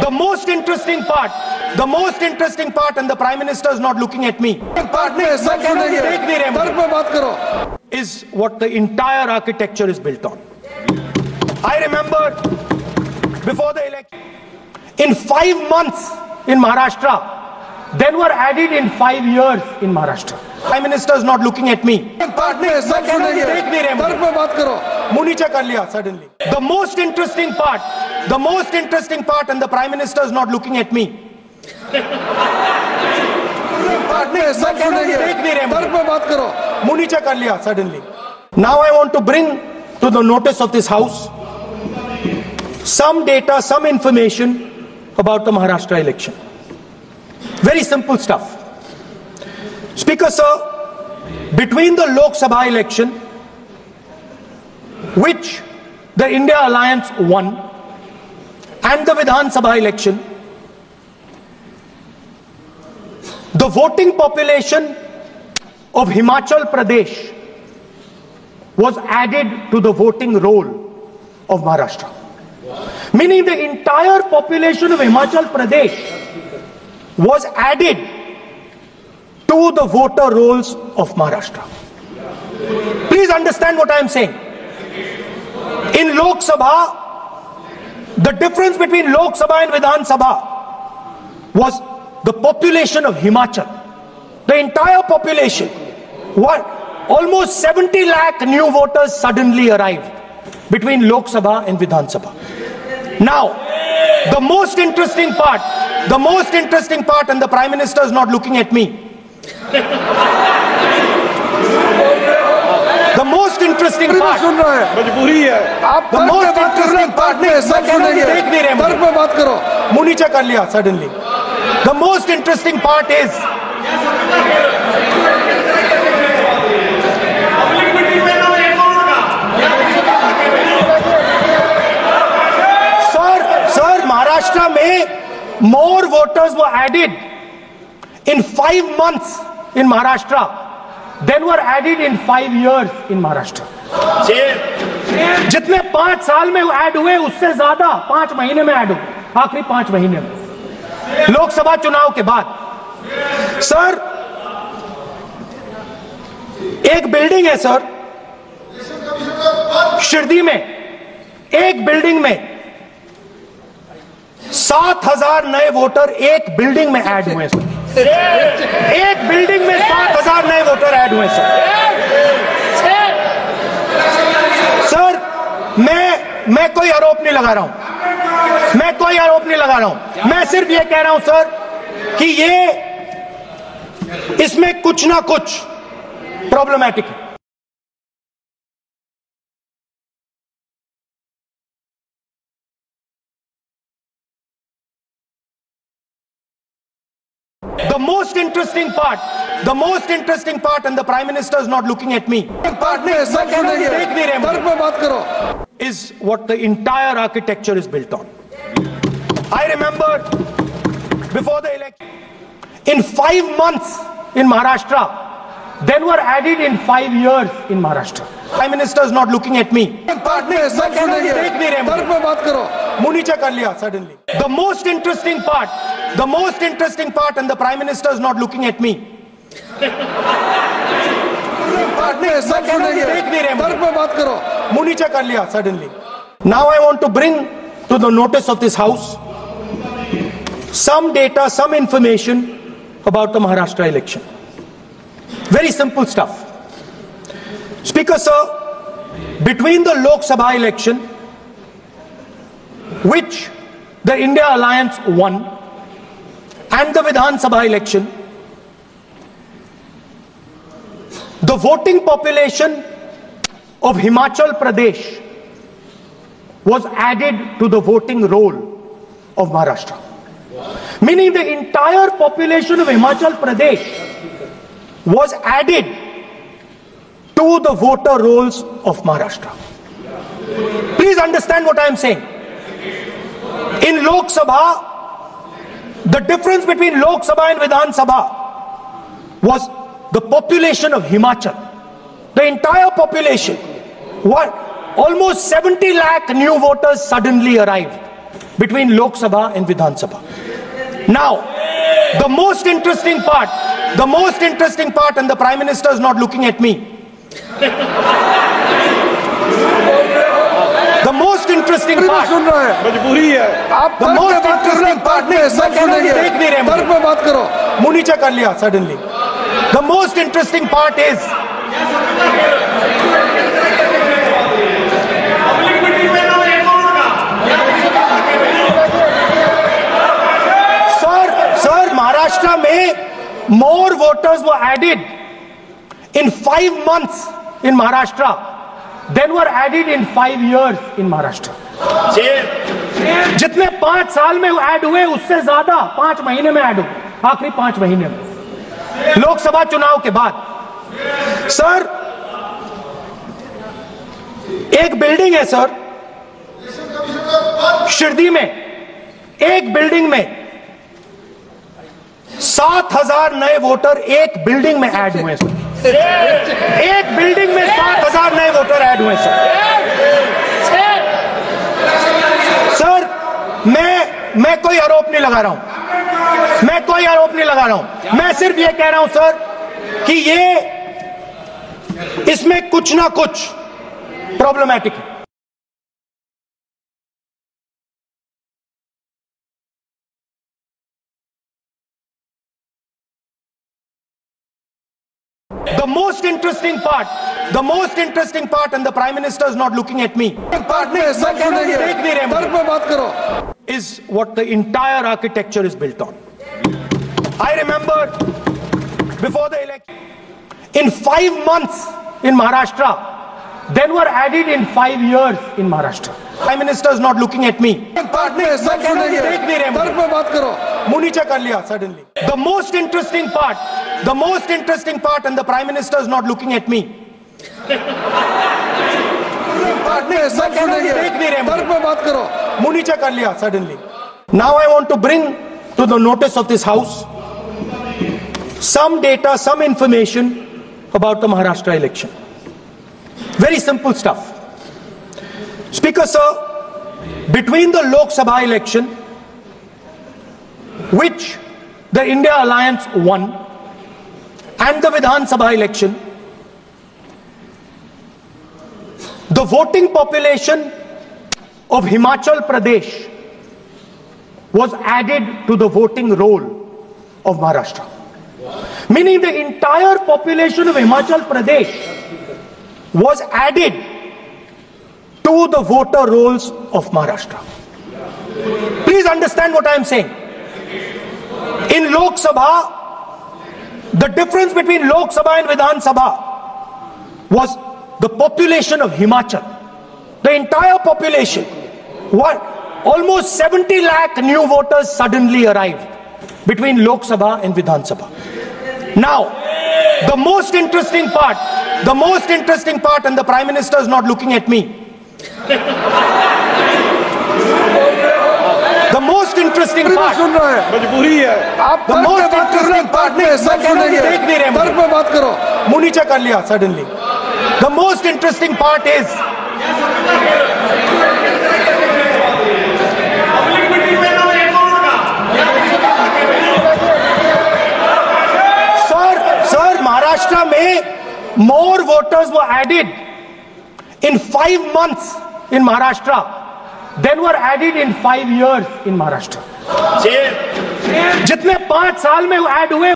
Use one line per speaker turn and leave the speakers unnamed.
The most interesting part, and the Prime Minister is not looking at me, is what the entire architecture is built on. I remember before the election, in 5 months in Maharashtra, then were added in 5 years in Maharashtra. Prime Minister is not looking at me. Suddenly. The most interesting part, and the Prime Minister is not looking at me. Suddenly. Now I want to bring to the notice of this House some data, some information about the Maharashtra election. Very simple stuff. Speaker sir, between the Lok Sabha election, which the India Alliance won, and the Vidhan Sabha election, the voting population of Himachal Pradesh was added to the voting roll of Maharashtra. Meaning the entire population of Himachal Pradesh was added to the voter rolls of Maharashtra. Please understand what I am saying. In Lok Sabha, the difference between Lok Sabha and Vidhan Sabha was the population of Himachal. The entire population. What? Almost 70 lakh new voters suddenly arrived between Lok Sabha and Vidhan Sabha. Now, the most interesting part, and the Prime Minister is not looking at me. The most interesting part, suddenly. The most interesting part is Sir, Maharashtra mein more voters were added in 5 months in Maharashtra than were added in 5 years in Maharashtra. जितने 5 साल में add हुए उससे ज्यादा 5 महीने में add हुए, आखिरी 5 महीने में लोकसभा चुनाव के बाद। सर, एक बिल्डिंग है सर शिरडी में, एक बिल्डिंग में 7,000 नए वोटर एक बिल्डिंग में ऐड हुए सर। एक बिल्डिंग में 7,000 नए वोटर ऐड हुए सर। सर, मैं कोई आरोप नहीं लगा रहा हूं, मैं सिर्फ ये कह रहा हूं सर कि इसमें कुछ ना कुछ प्रॉब्लमैटिक है। The most interesting part, and the Prime Minister is not looking at me, is what the entire architecture is built on. I remember before the election, in 5 months in Maharashtra, then were added in 5 years in Maharashtra. Prime Minister is not looking at me. Suddenly. The most interesting part, and the Prime Minister is not looking at me. Suddenly. Now I want to bring to the notice of this House some data, some information about the Maharashtra election. Very simple stuff. Speaker sir, between the Lok Sabha election, which the India Alliance won, and the Vidhan Sabha election, the voting population of Himachal Pradesh was added to the voting roll of Maharashtra. Meaning the entire population of Himachal Pradesh was added to the voter rolls of Maharashtra. Please understand what I am saying. In Lok Sabha, the difference between Lok Sabha and Vidhan Sabha was the population of Himachal. The entire population. What? Almost 70 lakh new voters suddenly arrived between Lok Sabha and Vidhan Sabha. Now, the most interesting part, and the Prime Minister is not looking at me. The most interesting part,
मजबूरी है आप
the most interesting part,
तर्क में बात करो
मुंह नीचे कर लिया suddenly. The most interesting part is sir, Maharashtra में more voters were added in 5 months in Maharashtra than were added in 5 years in Maharashtra. जितने 5 साल में ऐड हुए उससे ज्यादा 5 महीने में ऐड हुए, आखिरी 5 महीने में लोकसभा चुनाव के बाद. सर, एक बिल्डिंग है सर शिरडी में, एक बिल्डिंग में 7,000 नए वोटर एक बिल्डिंग में ऐड हुए सर. एक बिल्डिंग में 7,000 नए वोटर ऐड हुए सर. सर, मैं कोई आरोप नहीं लगा रहा हूं, मैं सिर्फ ये कह रहा हूं सर कि इसमें कुछ ना कुछ प्रॉब्लमैटिक है. The most interesting part, and the Prime Minister is not looking at me, is what the entire architecture is built on. I remember before the election, in 5 months in Maharashtra, then were added in 5 years in Maharashtra. Prime Minister is not looking at me. मुंह नीचे कर लिया suddenly. The most interesting part, and the Prime Minister is not looking at me. मुंह नीचे कर लिया suddenly. Now I want to bring to the notice of this House some data, some information about the Maharashtra election. Very simple stuff. Speaker sir, between the Lok Sabha election, which the India Alliance won, and the Vidhan Sabha election, the voting population of Himachal Pradesh was added to the voting roll of Maharashtra. Meaning the entire population of Himachal Pradesh was added to the voter rolls of Maharashtra. Please understand what I am saying. In Lok Sabha, the difference between Lok Sabha and Vidhan Sabha was the population of Himachal. The entire population. What? Almost 70 lakh new voters suddenly arrived between Lok Sabha and Vidhan Sabha. Now, the most interesting part, and the Prime Minister is not looking at me. The most interesting part,
मजबूरी है आप तर्क में बात करो
मुंह नीचे कर लिया suddenly. The most interesting part is sir, Maharashtra में more voters were added in 5 months in Maharashtra than were added in 5 years in Maharashtra. जितने 5 साल में ऐड हुए